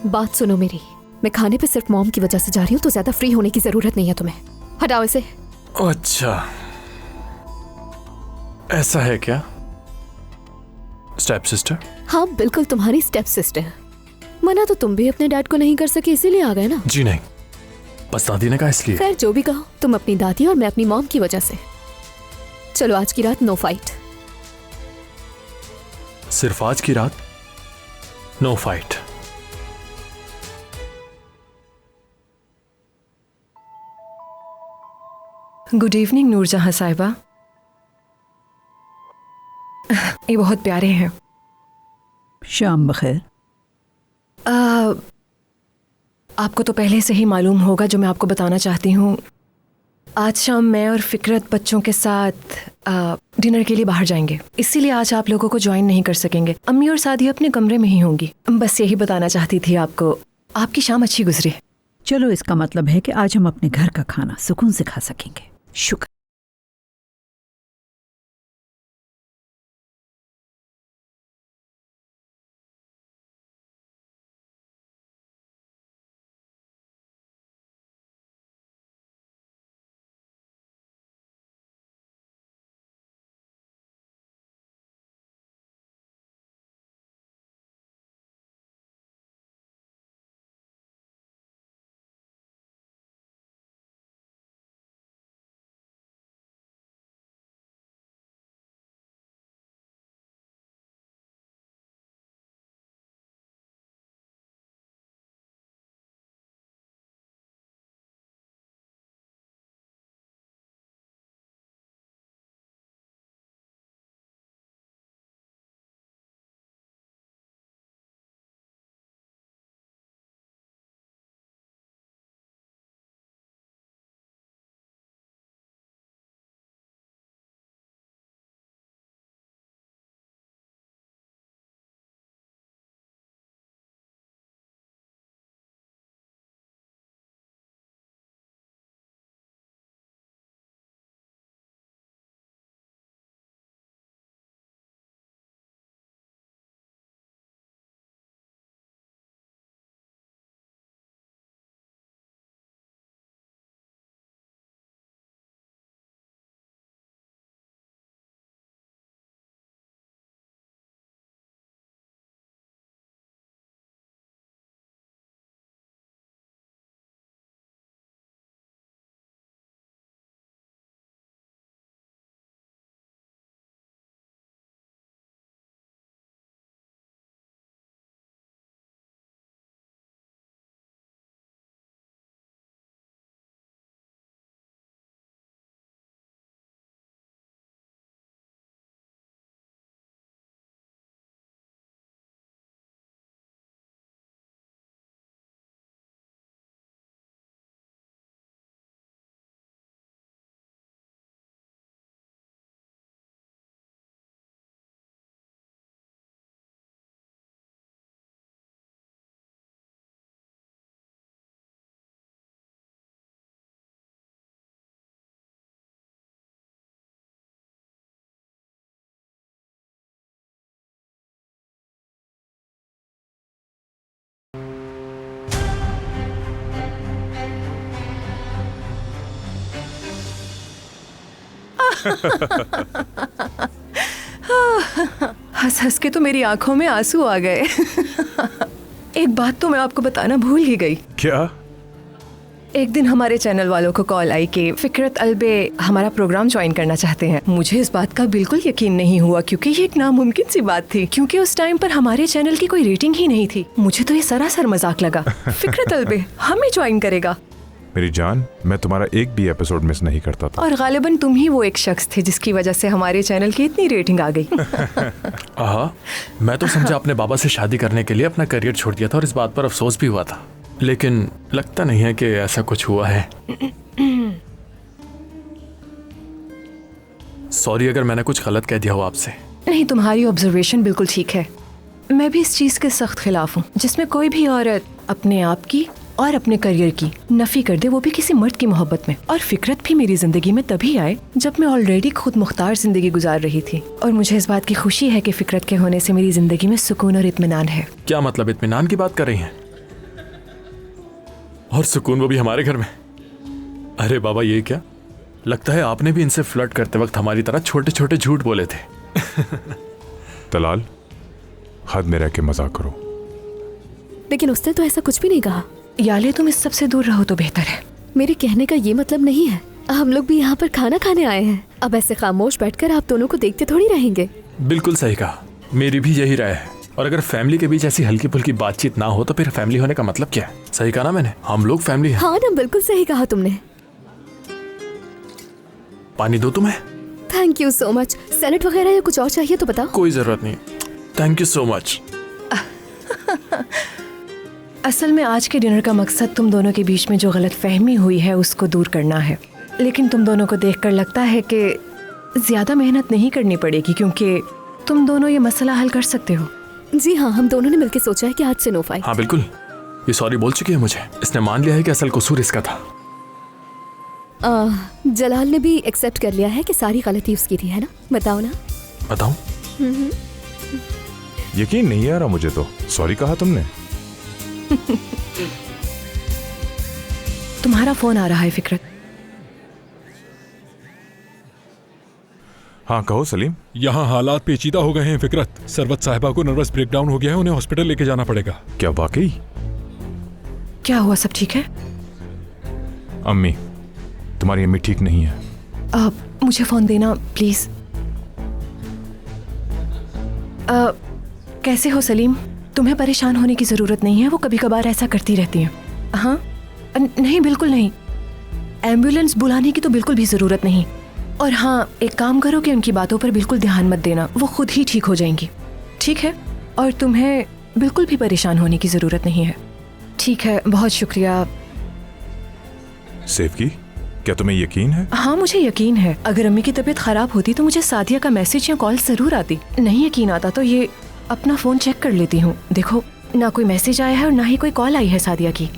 बात सुनो मेरी, मैं खाने पे सिर्फ मॉम की वजह से जा रही हूँ, तो ज्यादा फ्री होने की जरूरत नहीं है तुम्हें। हटाओ इसे। अच्छा, ऐसा है क्या स्टेप सिस्टर? हाँ बिल्कुल, तुम्हारी स्टेप सिस्टर। मना तो तुम भी अपने डैड को नहीं कर सके, इसीलिए आ गए ना। जी नहीं, बस दादी ने कहा इसलिए। खैर जो भी कहो, तुम अपनी दादी और मैं अपनी मॉम की वजह से। चलो आज की रात नो फाइट। सिर्फ आज की रात no fight. Good evening Noorjahan साहिबा। ये बहुत प्यारे हैं। शाम बखैर। आपको तो पहले से ही मालूम होगा जो मैं आपको बताना चाहती हूँ। आज शाम मैं और फिकरत बच्चों के साथ डिनर के लिए बाहर जाएंगे, इसीलिए आज आप लोगों को ज्वाइन नहीं कर सकेंगे। अम्मी और सादी अपने कमरे में ही होंगी। बस यही बताना चाहती थी आपको। आपकी शाम अच्छी गुजरी। चलो, इसका मतलब है कि आज हम अपने घर का खाना सुकून से खा सकेंगे। शुक्र। हंस हंस के तो मेरी आंखों में आंसू आ गए। एक बात तो मैं आपको बताना भूल ही गई। क्या? एक दिन हमारे चैनल वालों को कॉल आई कि फिकरत अलबे हमारा प्रोग्राम ज्वाइन करना चाहते हैं। मुझे इस बात का बिल्कुल यकीन नहीं हुआ, क्योंकि ये एक नामुमकिन सी बात थी, क्योंकि उस टाइम पर हमारे चैनल की कोई रेटिंग ही नहीं थी। मुझे तो ये सरासर मजाक लगा। फिकरत अलबे हमें ज्वाइन करेगा। मेरी जान, मैं तुम्हारा एक भी एपिसोड मिस नहीं करता था। और गालिबन तुम ही वो एक शख्स थे जिसकी वजह से हमारे चैनल की इतनी रेटिंग आ गई। मैं तो समझा अपने बाबा से शादी करने के लिए अपना करियर छोड़ दिया था, और इस बात पर अफसोस भी हुआ था, लेकिन लगता नहीं है कि ऐसा कुछ हुआ है। सॉरी अगर मैंने कुछ गलत कह दिया हो आपसे। नहीं, तुम्हारी ऑब्जर्वेशन बिल्कुल ठीक है। मैं भी इस चीज के सख्त खिलाफ हूँ जिसमें कोई भी औरत अपने आप की और अपने करियर की नफी कर दे, वो भी किसी मर्द की मोहब्बत में। और फिकरत भी मेरी जिंदगी में तभी आए जब मैं ऑलरेडी खुद मुख्तार जिंदगी गुजार रही थी, और मुझे इस बात की खुशी है कि फिकरत के होने से मेरी जिंदगी में सुकून और इत्मीनान है। क्या मतलब इत्मीनान की बात कर रही हैं? और सुकून वो भी हमारे घर में। अरे बाबा, ये क्या, लगता है आपने भी इनसे फ्लर्ट करते वक्त हमारी तरह छोटे छोटे झूठ बोले थे। तलाल, हद में रह के मजाक करो। लेकिन उसने तो ऐसा कुछ भी नहीं कहा। याले, तुम इस सब से दूर रहो तो बेहतर है। मेरे कहने का ये मतलब नहीं है। हम लोग भी यहाँ पर खाना खाने आए हैं। अब ऐसे खामोश बैठकर आप दोनों को देखते थोड़ी रहेंगे। बिल्कुल सही कहा, मेरी भी यही राय है। और अगर फैमिली के बीच ऐसी हल्की फुल्की बातचीत ना हो तो फिर फैमिली होने का मतलब क्या है? सही कहा ना मैंने, हम लोग फैमिली हैं। हाँ ना, बिल्कुल सही कहा तुमने। पानी दो तुम्हें? Thank you so much. Salad वगैरह या कुछ और चाहिए तो बताओ। कोई जरूरत नहीं, थैंक यू सो मच। असल में आज के डिनर का मकसद तुम दोनों के बीच में जो गलत फहमी हुई है उसको दूर करना है। लेकिन तुम दोनों को देखकर लगता है कि ज्यादा मेहनत नहीं करनी पड़ेगी, क्योंकि तुम दोनों ये मसला हल कर सकते हो। जी हाँ, हम दोनों ने मिलकर सोचा है कि आज से नो फाइट। हाँ बिल्कुल, ये सॉरी बोल चुकी है मुझे। इसने मान लिया है कि असल कसूर इसका था। जलाल ने भी एक्सेप्ट कर लिया है कि सारी गलती उसकी थी, है ना? बताओ ना। बताऊं? यकीन नहीं आ रहा मुझे तो। सॉरी कहा तुमने? तुम्हारा फोन आ रहा है फिक्रत। हाँ कहो सलीम। यहाँ हालात पेचीदा हो गए हैं फिक्रत। सरवत साहिबा को नर्वस ब्रेकडाउन हो गया है, उन्हें हॉस्पिटल लेके जाना पड़ेगा। क्या वाकई? क्या हुआ, सब ठीक है? अम्मी, तुम्हारी अम्मी ठीक नहीं है। मुझे फोन देना प्लीज। कैसे हो सलीम? तुम्हें परेशान होने की जरूरत नहीं है, वो कभी कभार ऐसा करती रहती हैं। हाँ नहीं, बिल्कुल नहीं। एम्बुलेंस बुलाने की तो बिल्कुल भी जरूरत नहीं। और हाँ, एक काम करो कि उनकी बातों पर बिल्कुल ध्यान मत देना, वो खुद ही ठीक हो जाएंगी। ठीक है? और तुम्हें बिल्कुल भी परेशान होने की जरूरत नहीं है। ठीक है, बहुत शुक्रिया। सेफ की, क्या तुम्हें यकीन है? हाँ मुझे यकीन है। अगर अम्मी की तबीयत खराब होती तो मुझे सादिया का मैसेज या कॉल जरूर आती। नहीं यकीन आता तो ये अपना फोन चेक कर लेती हूँ। देखो, ना कोई मैसेज आया है और ना ही कोई कॉल आई है सादिया की।